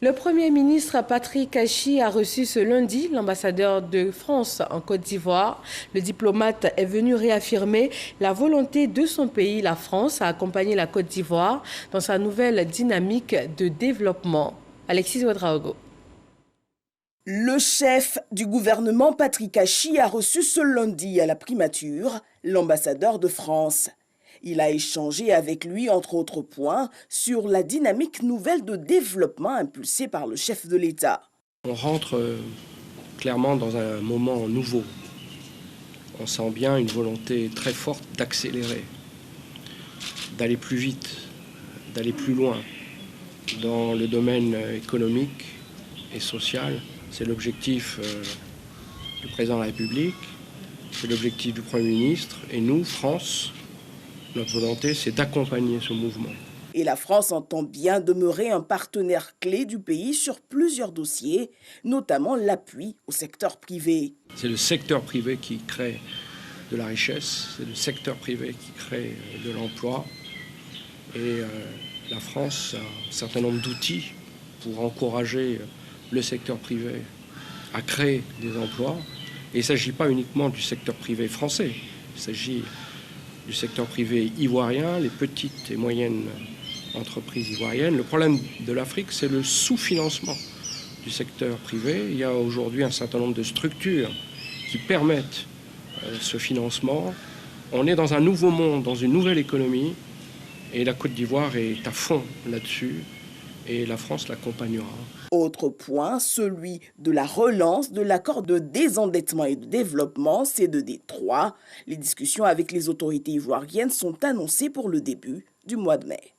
Le Premier ministre Patrick Kachis a reçu ce lundi l'ambassadeur de France en Côte d'Ivoire. Le diplomate est venu réaffirmer la volonté de son pays, la France, à accompagner la Côte d'Ivoire dans sa nouvelle dynamique de développement. Alexis Ouedraogo. Le chef du gouvernement Patrick Kachis a reçu ce lundi à la primature l'ambassadeur de France. Il a échangé avec lui, entre autres points, sur la dynamique nouvelle de développement impulsée par le chef de l'État. On rentre clairement dans un moment nouveau. On sent bien une volonté très forte d'accélérer, d'aller plus vite, d'aller plus loin dans le domaine économique et social. C'est l'objectif du président de la République, c'est l'objectif du Premier ministre. Et nous, France, notre volonté, c'est d'accompagner ce mouvement. Et la France entend bien demeurer un partenaire clé du pays sur plusieurs dossiers, notamment l'appui au secteur privé. C'est le secteur privé qui crée de la richesse, c'est le secteur privé qui crée de l'emploi. Et la France a un certain nombre d'outils pour encourager le secteur privé à créer des emplois. Et il ne s'agit pas uniquement du secteur privé français, il s'agit du secteur privé ivoirien, les petites et moyennes entreprises ivoiriennes. Le problème de l'Afrique, c'est le sous-financement du secteur privé. Il y a aujourd'hui un certain nombre de structures qui permettent ce financement. On est dans un nouveau monde, dans une nouvelle économie, et la Côte d'Ivoire est à fond là-dessus, et la France l'accompagnera. Autre point, celui de la relance de l'accord de désendettement et de développement, C2D3. Les discussions avec les autorités ivoiriennes sont annoncées pour le début du mois de mai.